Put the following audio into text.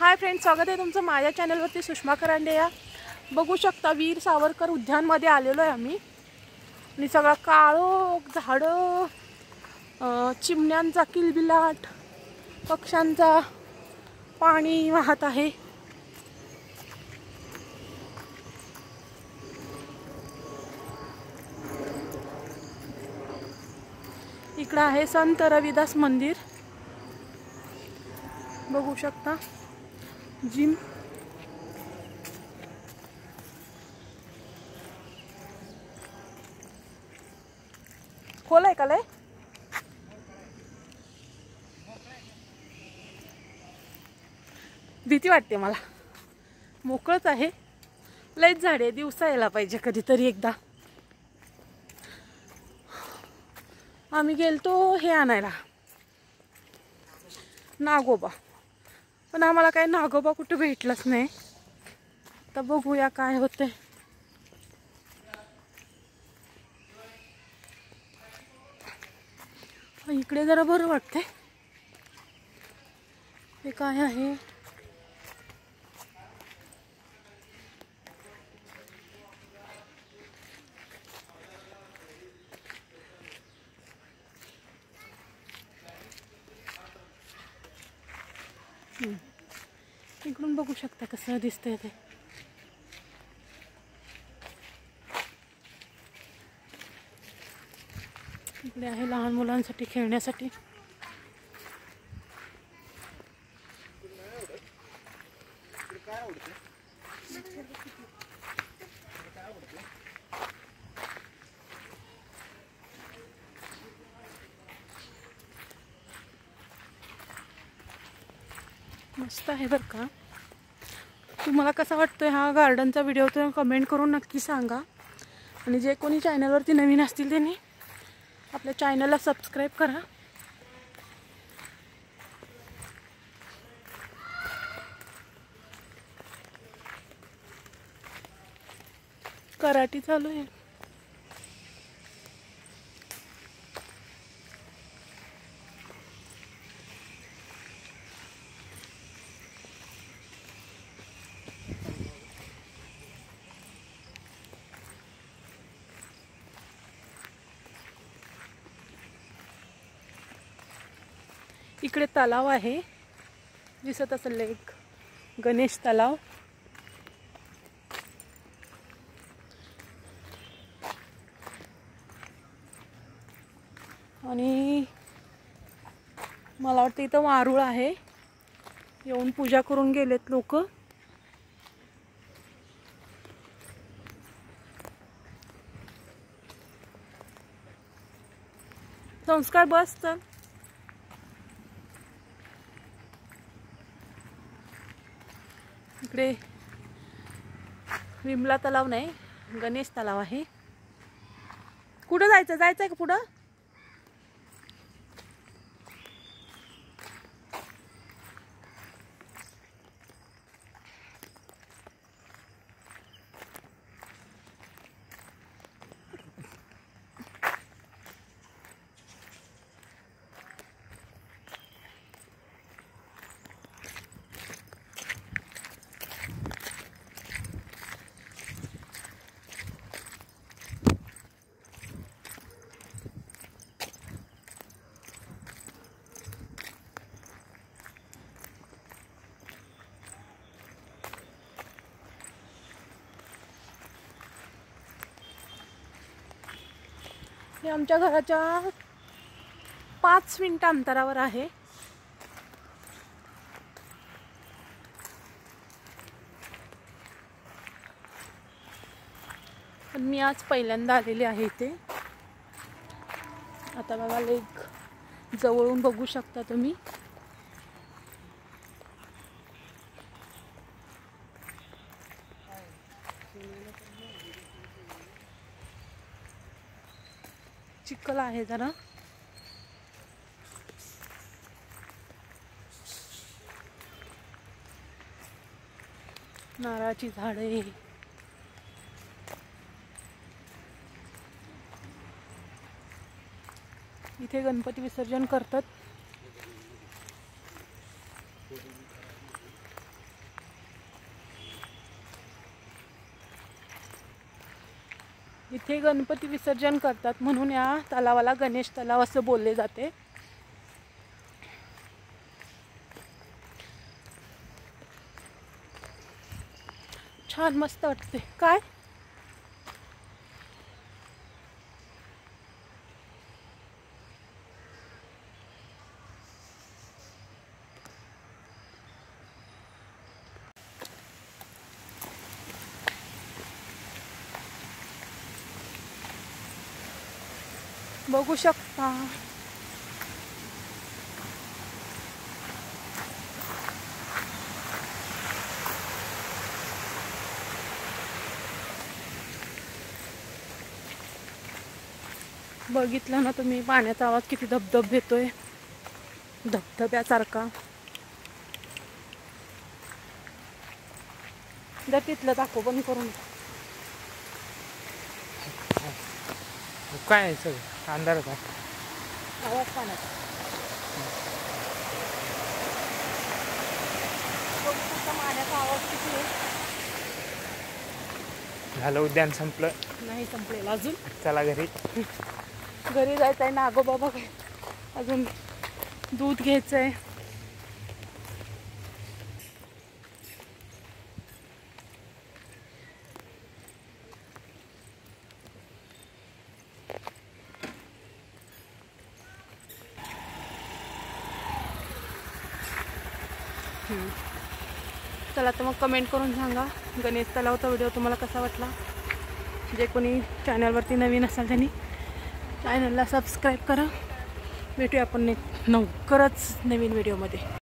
Hi friends, स्वागत आहे तुमचं माझ्या चॅनलवरती सुषमा करांडे या. बघू शकता वीर सावरकर उद्यानमध्ये आलेलो आहे आम्ही. आणि सगळा काळोख, झाडं, चिमण्यांचा किलबिलाट, पक्ष्यांचा पाणी वाहत आहे. इकडं आहे संत रविदास मंदिर. बघू शकता जिम. खोल आहे का लय? भीती वाटते मला. मोकळच आहे, लयच झाडे. दिवसा यायला पाहिजे कधीतरी एकदा. आम्ही गेलतो हे आणायला, नागोबा, पण आम्हाला काही नागोबा कुठे भेटलंच नाही. आता बघूया काय होते. इकडे जरा बरं वाटते. हे काय आहे? इकडून बघू शकता कसं दिसतंय ते. इकडे आहे लहान मुलांसाठी खेळण्यासाठी. मस्त आहे बरं का. तुम्हाला कसा वाटतोय हा गार्डनचा व्हिडिओ तर कमेंट करून नक्की सांगा. आणि जे कोणी चॅनलवरती नवीन असतील त्यांनी आपल्या चॅनलला सबस्क्राईब करा. कराटे चालू आहे. इकडे तलाव आहे, दिसत असेल एक गणेश तलाव. आणि मला वाटतं इथं वारुळ आहे. येऊन पूजा करून गेलेत लोक. संस्कार बस तर इकडे विमला तलाव नाही, गणेश तलाव आहे. कुठं जायचं? जायचंय का पुढं? हे आमच्या घराच्या 5 मिनिट अंतरावर आहे. पण मी आज पहिल्यांदा आलेले आहे इथे. आता बघा लेक जवळून बघू शकता तुम्ही. चिखल आहे जरा. नारळाची झाडे. इथे गणपती विसर्जन करतात. इथे गणपती विसर्जन करतात म्हणून या तलावाला गणेश तलाव असं बोलले जाते. छान मस्त वाटते. काय बघू शकता. बघितलं ना तुम्ही पाण्याचा आवाज किती धबधब येतोय, धबधब्यासारखा. जर तिथलं दाखव बंद करून. काय आहे सगळं अंधारात आवाज पाण्याचा. बघू शकता पाण्याचा आवाज किती आहे. झालं उद्यान संपलं. नाही संपलेलं अजून. चला घरी. घरी जायचं आहे. नागोबाबा अजून दूध घ्यायचं आहे. चला तर मग कमेंट करून सांगा गणेश तलावचा व्हिडिओ तुम्हाला कसा वाटला. जे कोणी चॅनलवरती नवीन असाल त्यांनी चॅनलला सबस्क्राईब करा. भेटूया आपण लवकरच नवीन व्हिडिओमध्ये.